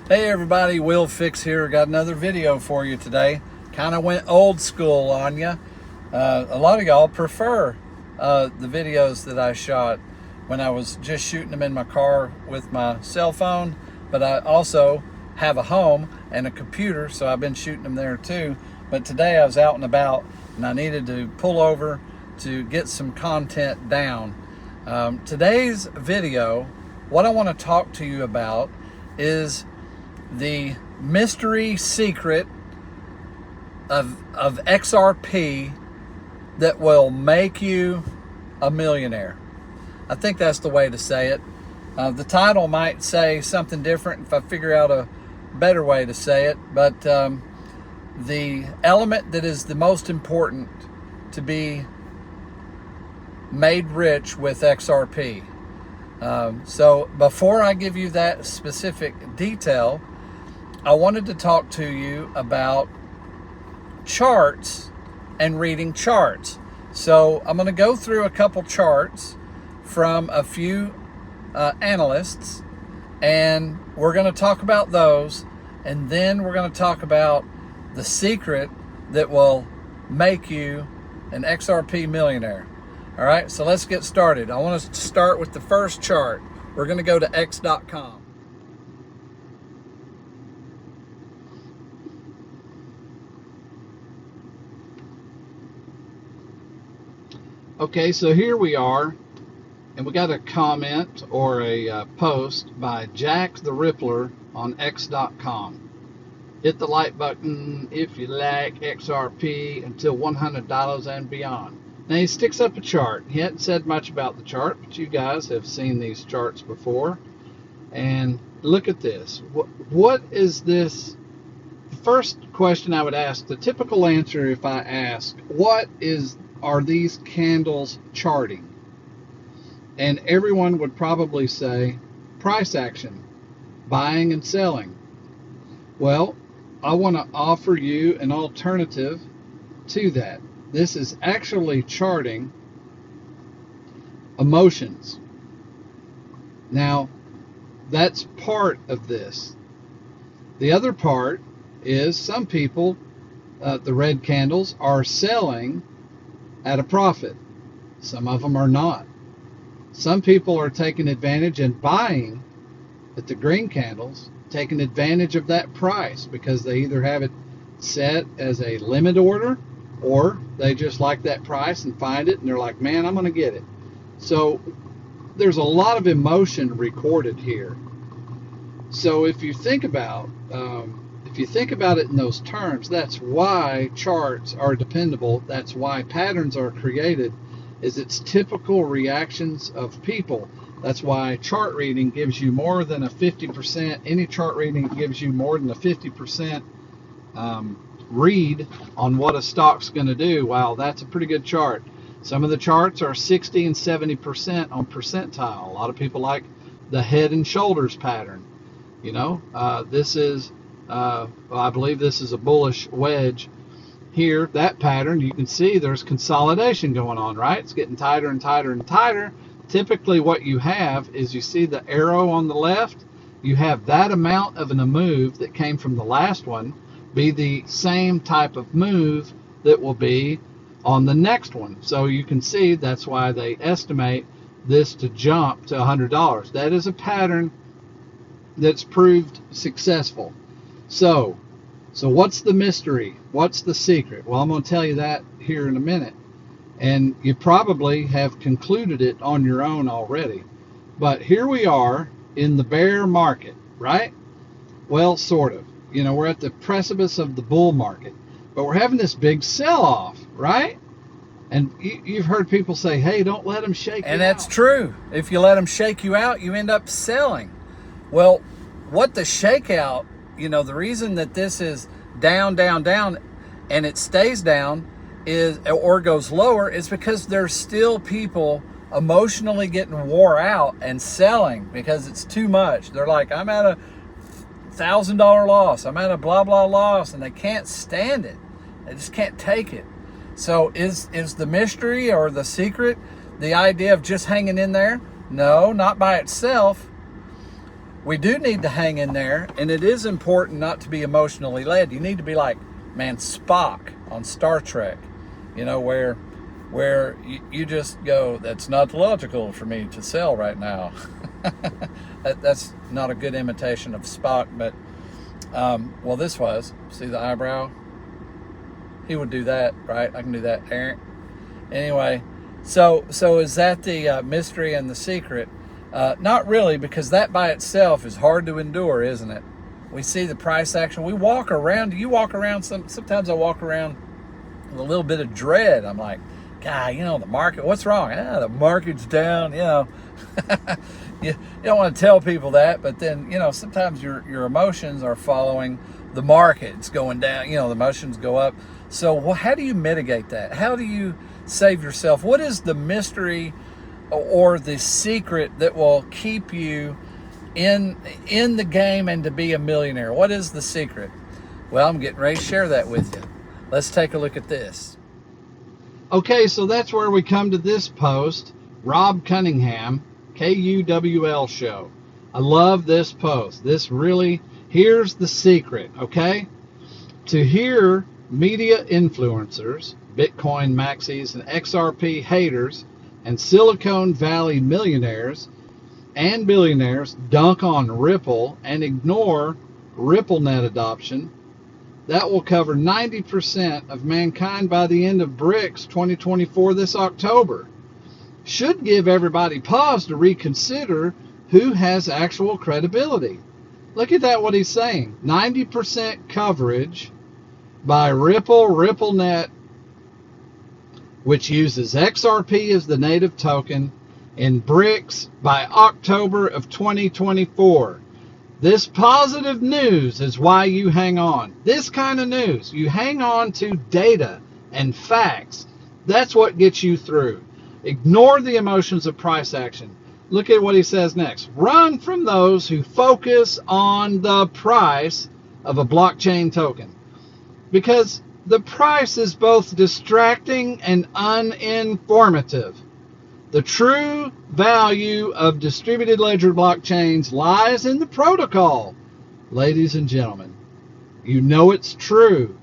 Hey everybody, Will Fix here. Got another video for you today. Kind of went old school on you. A lot of y'all prefer the videos that I shot when I was just shooting them in my car with my cell phone, but I also have a home and a computer, so I've been shooting them there too. But today I was out and about and I needed to pull over to get some content down. Today's video, what I want to talk to you about is the mystery secret of XRP that will make you a millionaire. I think that's the way to say it. The title might say something different if I figure out a better way to say it, but the element that is the most important to be made rich with XRP. So before I give you that specific detail, I wanted to talk to you about charts and reading charts. So I'm going to go through a couple charts from a few analysts, and we're going to talk about those, and then we're going to talk about the secret that will make you an XRP millionaire. All right, so let's get started. I want us to start with the first chart. We're going to go to x.com. Okay, so here we are, and we got a comment or a post by Jack the Rippler on x.com. Hit the like button if you like XRP until $100 and beyond. Now he sticks up a chart. He hadn't said much about the chart, but you guys have seen these charts before. And look at this. What is this? The first question I would ask, the typical answer if I ask, are these candles charting? And everyone would probably say price action, buying and selling. Well, I want to offer you an alternative to that. This is actually charting emotions. Now, that's part of this. The other part is some people, the red candles, are selling at a profit. Some of them are not. Some people are taking advantage and buying at the green candles, taking advantage of that price because they either have it set as a limit order or they just like that price and find it and they're like, man, I'm going to get it. So there's a lot of emotion recorded here. So if you think about it in those terms, that's why charts are dependable. That's why patterns are created, is it's typical reactions of people. That's why chart reading gives you more than a 50%. Any chart reading gives you more than a 50% read on what a stock's going to do. Wow, that's a pretty good chart. Some of the charts are 60 and 70% on percentile. A lot of people like the head and shoulders pattern. You know, this is, I believe this is a bullish wedge here. That pattern, you can see there's consolidation going on, right? It's getting tighter and tighter and tighter. Typically what you have is you see the arrow on the left. You have that amount of a move that came from the last one be the same type of move that will be on the next one. So you can see that's why they estimate this to jump to $100. That is a pattern that's proved successful. So what's the mystery? What's the secret? Well, I'm going to tell you that here in a minute. And you probably have concluded it on your own already. But here we are in the bear market, right? Well, sort of. You know, we're at the precipice of the bull market. But we're having this big sell-off, right? And you've heard people say, hey, don't let them shake you out. And that's true. If you let them shake you out, you end up selling. Well, what the shakeout, you know, the reason that this is down, down, down, and it stays down is, or goes lower, is because there's still people emotionally getting wore out and selling because it's too much. They're like, I'm at a $1,000 loss. I'm at a blah, blah loss, and they can't stand it. They just can't take it. So is the mystery or the secret the idea of just hanging in there? No, not by itself. we do need to hang in there, and it is important not to be emotionally led. You need to be like, man, Spock on Star Trek, you know, where you just go, that's not logical for me to sell right now. That's not a good imitation of Spock, but well, this was. See the eyebrow? He would do that, right? I can do that. Anyway, so is that the mystery and the secret? Not really, because that by itself is hard to endure, isn't it? We see the price action. We walk around. You walk around. Sometimes I walk around with a little bit of dread. I'm like, God, you know, the market, what's wrong? The market's down, you know. You don't want to tell people that, but then, you know, sometimes your emotions are following the market. It's going down, you know, the emotions go up. So how do you mitigate that? How do you save yourself? What is the mystery or the secret that will keep you in the game and to be a millionaire? What is the secret? Well, I'm getting ready to share that with you. Let's take a look at this. Okay, so that's where we come to this post. Rob Cunningham, KUWL show. I love this post. This really, here's the secret, okay? To hear media influencers, Bitcoin maxis, and XRP haters, and Silicon Valley millionaires and billionaires dunk on Ripple and ignore RippleNet adoption, that will cover 90% of mankind by the end of BRICS 2024 this October. Should give everybody pause to reconsider who has actual credibility. Look at that, what he's saying. 90% coverage by RippleNet, which uses XRP as the native token, in BRICS by October of 2024. This positive news is why you hang on. This kind of news, you hang on to data and facts. That's what gets you through. Ignore the emotions of price action. Look at what he says next. Run from those who focus on the price of a blockchain token, because the price is both distracting and uninformative. The true value of distributed ledger blockchains lies in the protocol. Ladies and gentlemen, you know it's true.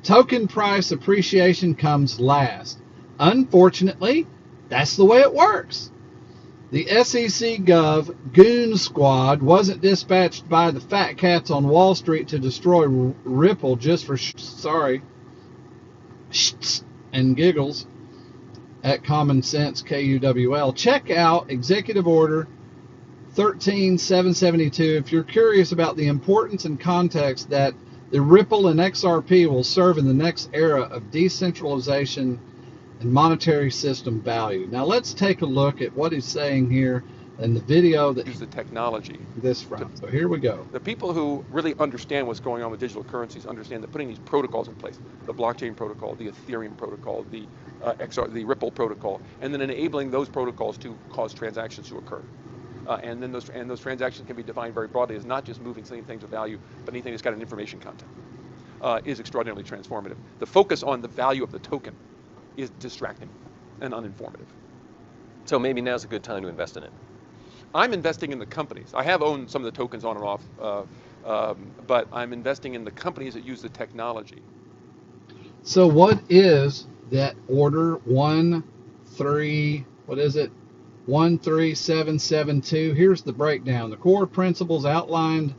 Token price appreciation comes last. Unfortunately, that's the way it works. The SEC Gov Goon Squad wasn't dispatched by the fat cats on Wall Street to destroy Ripple just for and giggles. At Common Sense KUWL. Check out Executive Order 13772 if you're curious about the importance and context that the Ripple and XRP will serve in the next era of decentralization and monetary system value. Now let's take a look at what he's saying here in the video that use the technology. This from. So here we go. The people who really understand what's going on with digital currencies understand that putting these protocols in place, the blockchain protocol, the Ethereum protocol, the Ripple protocol, and then enabling those protocols to cause transactions to occur. And then those transactions can be defined very broadly as not just moving things of value, but anything that's got an information content, is extraordinarily transformative. The focus on the value of the token is distracting and uninformative. So maybe now's a good time to invest in it. I'm investing in the companies. I have owned some of the tokens on and off, but I'm investing in the companies that use the technology. So what is that order 13772? Here's the breakdown. The core principles outlined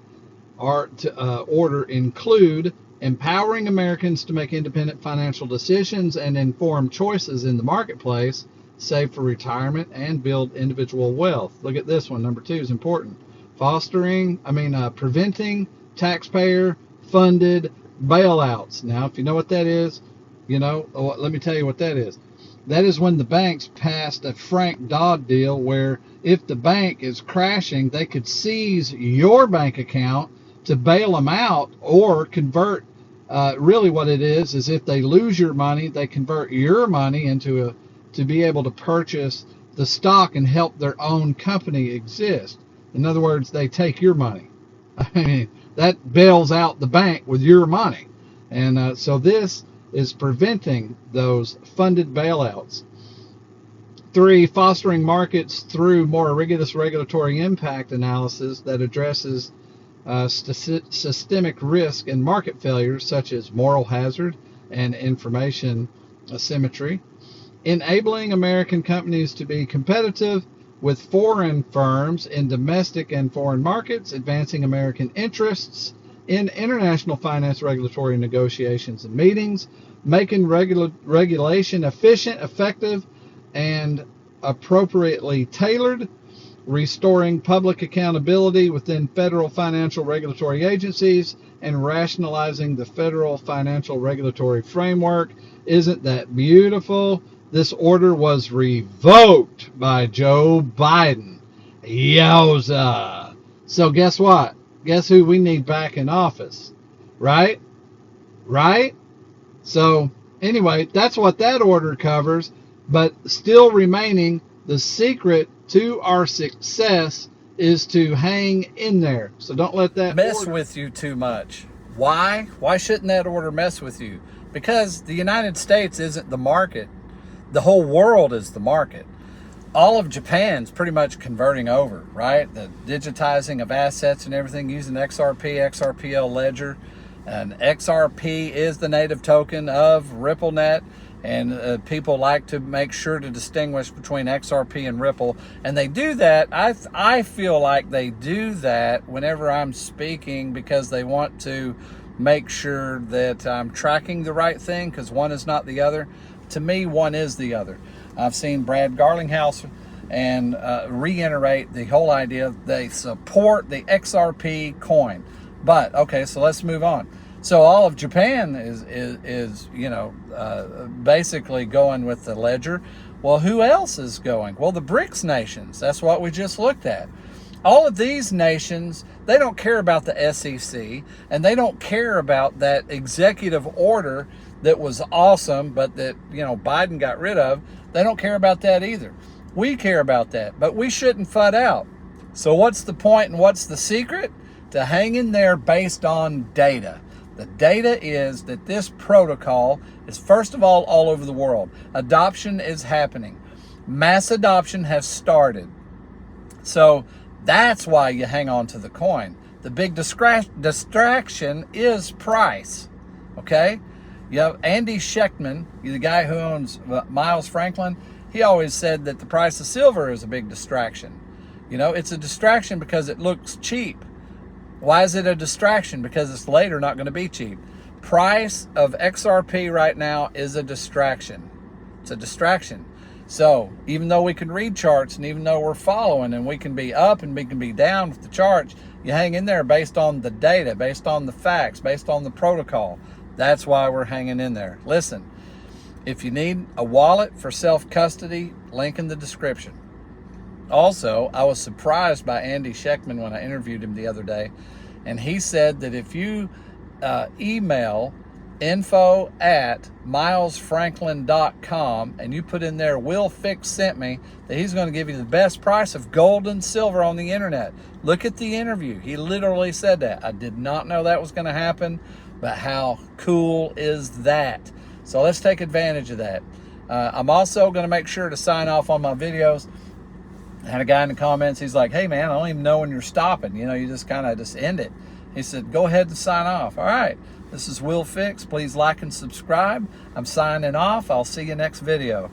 order include empowering Americans to make independent financial decisions and informed choices in the marketplace, save for retirement, and build individual wealth. Look at this one. Number 2 is important. Preventing taxpayer-funded bailouts. Now, if you know what that is, let me tell you what that is. That is when the banks passed a Frank Dodd deal where if the bank is crashing, they could seize your bank account to bail them out, or convert, really what it is if they lose your money, they convert your money to be able to purchase the stock and help their own company exist. In other words, they take your money. I mean, that bails out the bank with your money. And so this is preventing those funded bailouts. 3, fostering markets through more rigorous regulatory impact analysis that addresses systemic risk and market failures such as moral hazard and information asymmetry. Enabling American companies to be competitive with foreign firms in domestic and foreign markets, advancing American interests in international finance regulatory negotiations and meetings, making regulation efficient, effective, and appropriately tailored, restoring public accountability within federal financial regulatory agencies, and rationalizing the federal financial regulatory framework. Isn't that beautiful? This order was revoked by Joe Biden. Yowza. So guess what? Guess who we need back in office? Right? Right? So anyway, that's what that order covers, but still remaining, the secret to our success is to hang in there. So don't let that mess with you too much. Why? Why shouldn't that order mess with you? Because the United States isn't the market. The whole world is the market. All of Japan's pretty much converting over, right? The digitizing of assets and everything using XRP, XRPL ledger. And XRP is the native token of RippleNet. And people like to make sure to distinguish between XRP and Ripple. And they do that. I feel like they do that whenever I'm speaking because they want to make sure that I'm tracking the right thing, because one is not the other. To me, one is the other. I've seen Brad Garlinghouse and reiterate the whole idea. They support the XRP coin. But, okay, so let's move on. So all of Japan is basically going with the ledger. Well, who else is going? Well, the BRICS nations. That's what we just looked at. All of these nations, they don't care about the SEC, and they don't care about that executive order that was awesome, but that, Biden got rid of. They don't care about that either. We care about that, but we shouldn't FUD out. So what's the point and what's the secret? To hang in there based on data. The data is that this protocol is, first of all over the world. Adoption is happening. Mass adoption has started. So that's why you hang on to the coin. The big distraction is price. Okay? You have Andy Schechtman, the guy who owns Miles Franklin. He always said that the price of silver is a big distraction. It's a distraction because it looks cheap. Why is it a distraction? Because it's later not going to be cheap. Price of XRP right now is a distraction. It's a distraction. So even though we can read charts and even though we're following and we can be up and we can be down with the charts, you hang in there based on the data, based on the facts, based on the protocol. That's why we're hanging in there. Listen, if you need a wallet for self-custody, link in the description. Also, I was surprised by Andy Schechtman when I interviewed him the other day, and he said that if you email info@milesfranklin.com and you put in there "Will Fix sent me," that he's going to give you the best price of gold and silver on the internet. Look at the interview. He literally said that. I did not know that was going to happen, but how cool is that? So let's take advantage of that. I'm also going to make sure to sign off on my videos. I had a guy in the comments, he's like, "Hey man, I don't even know when you're stopping. You just kind of just end it." He said, "Go ahead and sign off." All right, this is Will Fix. Please like and subscribe. I'm signing off. I'll see you next video.